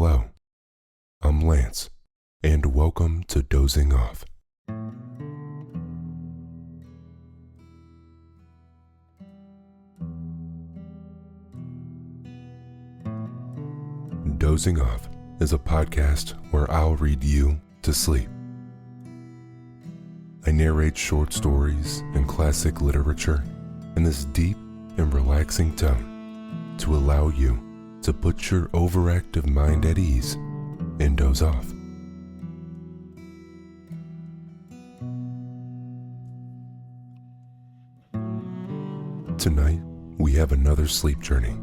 Hello, I'm Lance, and welcome to Dozing Off. Dozing Off is a podcast where I'll read you to sleep. I narrate short stories and classic literature in this deep and relaxing tone to allow you to put your overactive mind at ease and doze off. Tonight, we have another sleep journey.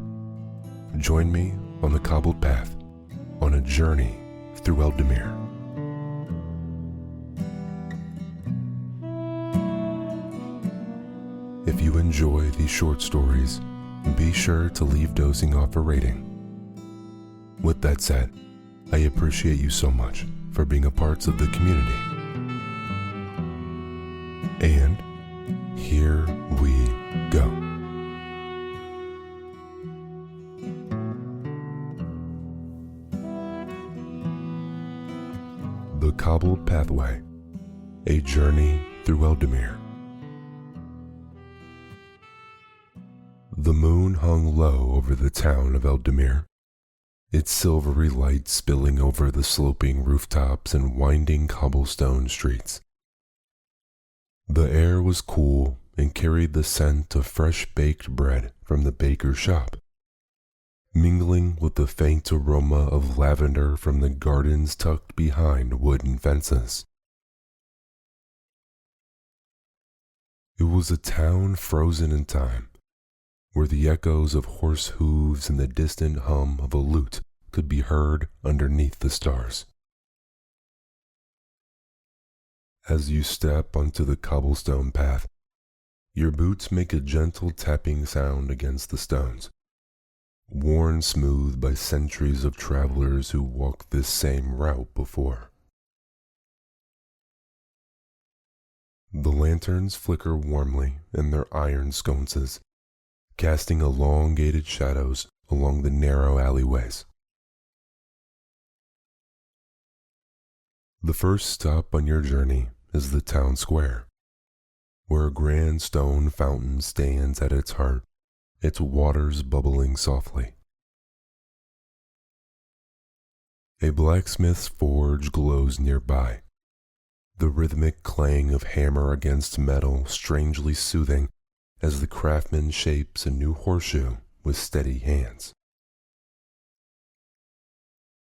Join me on the cobbled path on a journey through Eldermere. If you enjoy these short stories, be sure to leave Dozing Off a rating. With that said, I appreciate you so much for being a part of the community. And here we go. The Cobbled Pathway, A Journey Through Eldermere. The moon hung low over the town of Eldermere, its silvery light spilling over the sloping rooftops and winding cobblestone streets. The air was cool and carried the scent of fresh-baked bread from the baker's shop, mingling with the faint aroma of lavender from the gardens tucked behind wooden fences. It was a town frozen in time, where the echoes of horse hooves and the distant hum of a lute could be heard underneath the stars. As you step onto the cobblestone path, your boots make a gentle tapping sound against the stones, worn smooth by centuries of travelers who walked this same route before. The lanterns flicker warmly in their iron sconces, casting elongated shadows along the narrow alleyways. The first stop on your journey is the town square, where a grand stone fountain stands at its heart, its waters bubbling softly. A blacksmith's forge glows nearby, the rhythmic clang of hammer against metal strangely soothing as the craftsman shapes a new horseshoe with steady hands.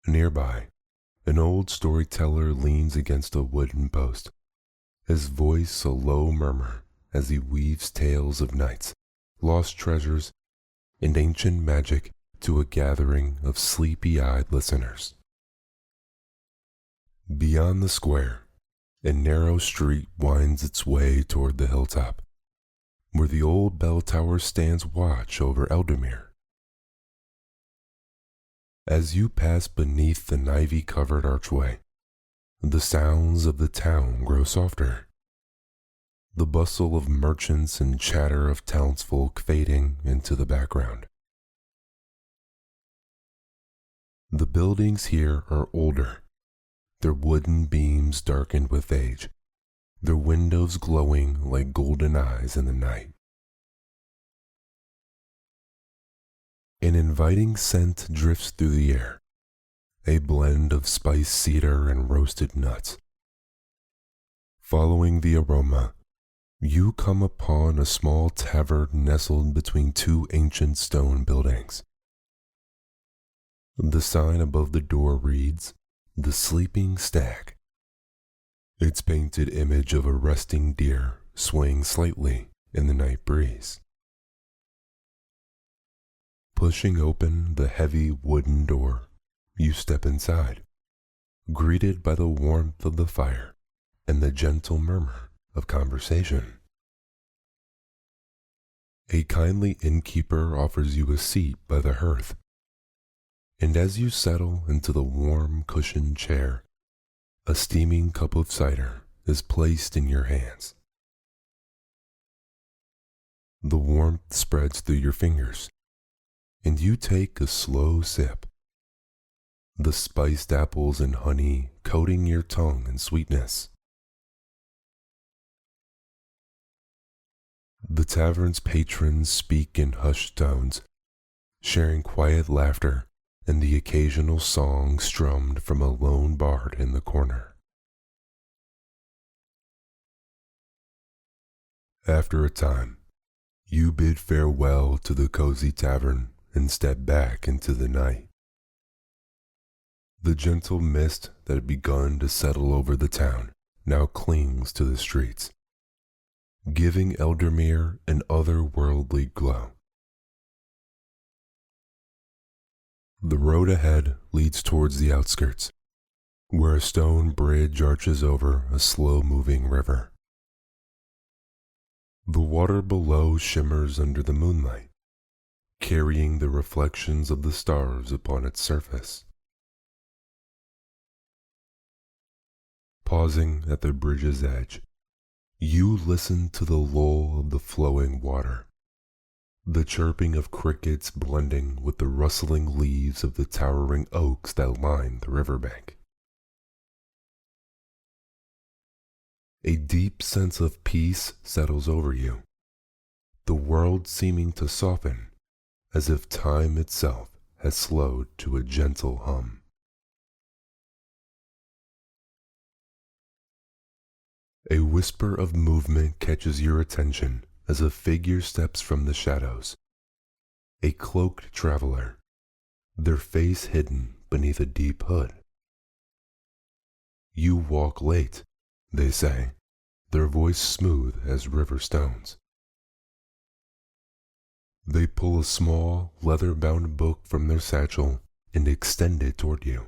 Nearby, an old storyteller leans against a wooden post, his voice a low murmur as he weaves tales of knights, lost treasures, and ancient magic to a gathering of sleepy-eyed listeners. Beyond the square, a narrow street winds its way toward the hilltop, where the old bell tower stands watch over Eldermere. As you pass beneath an ivy-covered archway, the sounds of the town grow softer, the bustle of merchants and chatter of townsfolk fading into the background. The buildings here are older, their wooden beams darkened with age, their windows glowing like golden eyes in the night. An inviting scent drifts through the air, a blend of spiced cedar and roasted nuts. Following the aroma, you come upon a small tavern nestled between two ancient stone buildings. The sign above the door reads, "The Sleeping Stag." Its painted image of a resting deer swaying slightly in the night breeze. Pushing open the heavy wooden door, you step inside, greeted by the warmth of the fire and the gentle murmur of conversation. A kindly innkeeper offers you a seat by the hearth, and as you settle into the warm cushioned chair, a steaming cup of cider is placed in your hands. The warmth spreads through your fingers, and you take a slow sip. the spiced apples and honey coating your tongue in sweetness. The tavern's patrons speak in hushed tones, sharing quiet laughter and the occasional song strummed from a lone bard in the corner. After a time, you bid farewell to the cozy tavern and step back into the night. The gentle mist that had begun to settle over the town now clings to the streets, giving Eldermere an otherworldly glow. The road ahead leads towards the outskirts, where a stone bridge arches over a slow-moving river. The water below shimmers under the moonlight, carrying the reflections of the stars upon its surface. Pausing at the bridge's edge, you listen to the lull of the flowing water, the chirping of crickets blending with the rustling leaves of the towering oaks that line the riverbank. A deep sense of peace settles over you, the world seeming to soften as if time itself has slowed to a gentle hum. A whisper of movement catches your attention as a figure steps from the shadows. A cloaked traveler, their face hidden beneath a deep hood. You walk late, they say, their voice smooth as river stones. They pull a small, leather-bound book from their satchel and extend it toward you.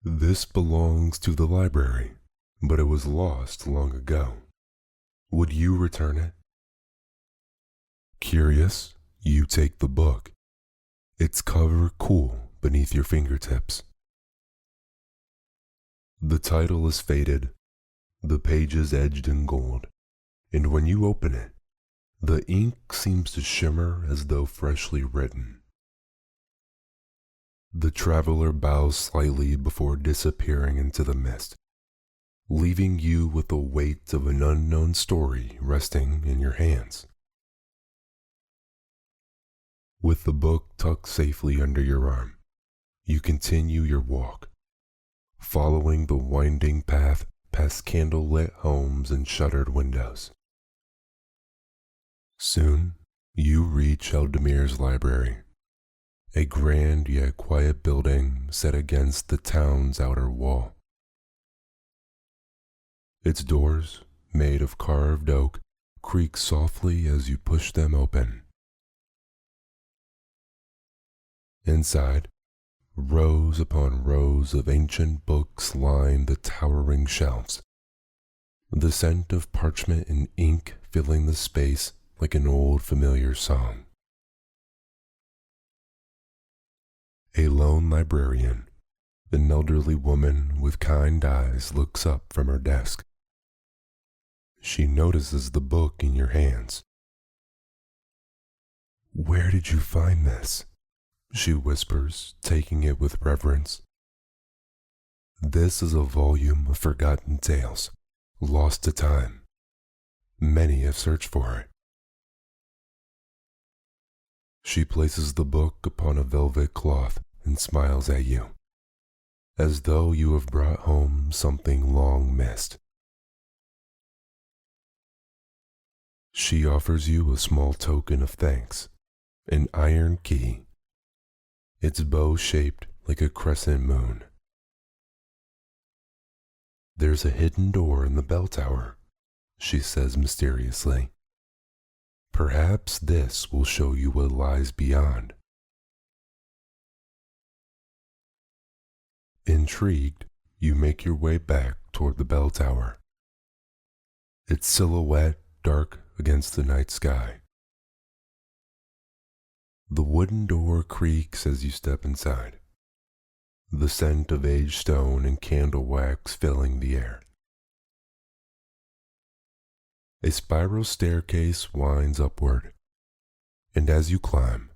This belongs to the library, but it was lost long ago. Would you return it? Curious, you take the book, its cover cool beneath your fingertips. The title is faded, the pages edged in gold, and when you open it, the ink seems to shimmer as though freshly written. The traveler bows slightly before disappearing into the mist, leaving you with the weight of an unknown story resting in your hands. With the book tucked safely under your arm, you continue your walk, following the winding path past candle-lit homes and shuttered windows. Soon, you reach Eldermere's library, a grand yet quiet building set against the town's outer wall. Its doors, made of carved oak, creak softly as you push them open. Inside, rows upon rows of ancient books line the towering shelves, the scent of parchment and ink filling the space like an old familiar song. A lone librarian, an elderly woman with kind eyes, looks up from her desk. She notices the book in your hands. "Where did you find this?" she whispers, taking it with reverence. "This is a volume of forgotten tales, lost to time. Many have searched for it." She places the book upon a velvet cloth and smiles at you, as though you have brought home something long missed. She offers you a small token of thanks, an iron key, its bow shaped like a crescent moon. "There's a hidden door in the bell tower," she says mysteriously. "Perhaps this will show you what lies beyond." Intrigued, you make your way back toward the bell tower, its silhouette dark against the night sky. The wooden door creaks as you step inside, the scent of aged stone and candle wax filling the air. A spiral staircase winds upward, and as you climb,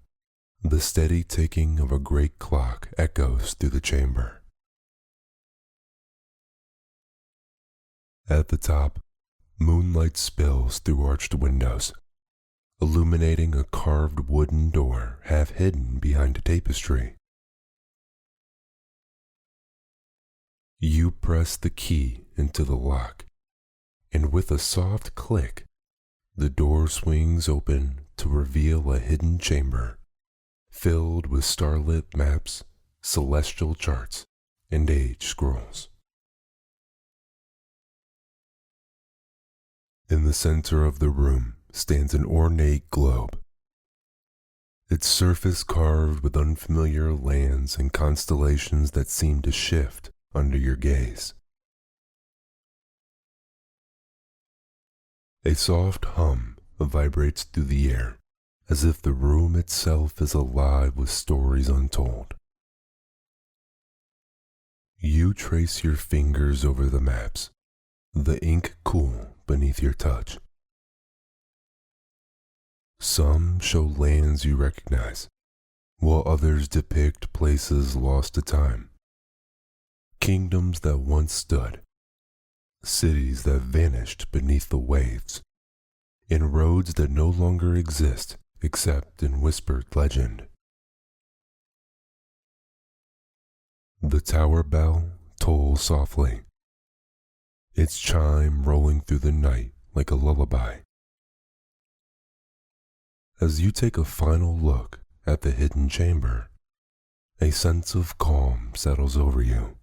The steady ticking of a great clock echoes through the chamber. At the top, moonlight spills through arched windows, illuminating a carved wooden door half hidden behind a tapestry. You press the key into the lock, and with a soft click, the door swings open to reveal a hidden chamber filled with starlit maps, celestial charts, and age scrolls. In the center of the room stands an ornate globe, its surface carved with unfamiliar lands and constellations that seem to shift under your gaze. A soft hum vibrates through the air, as if the room itself is alive with stories untold. You trace your fingers over the maps, the ink cool beneath your touch. Some show lands you recognize, while others depict places lost to time. Kingdoms that once stood, cities that vanished beneath the waves, and roads that no longer exist except in whispered legend. The tower bell tolls softly, its chime rolling through the night like a lullaby. As you take a final look at the hidden chamber, a sense of calm settles over you.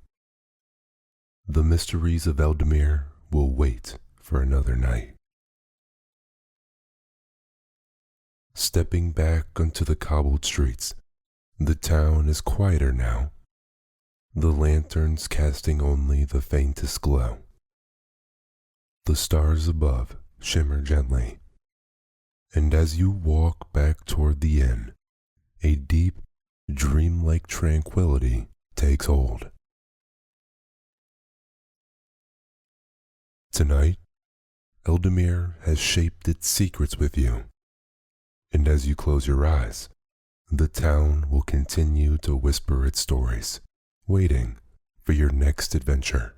The mysteries of Eldermere will wait for another night. Stepping back onto the cobbled streets, the town is quieter now, the lanterns casting only the faintest glow. The stars above shimmer gently, and as you walk back toward the inn, a deep, dreamlike tranquility takes hold. Tonight, Eldermere has shaped its secrets with you, and as you close your eyes, the town will continue to whisper its stories, waiting for your next adventure.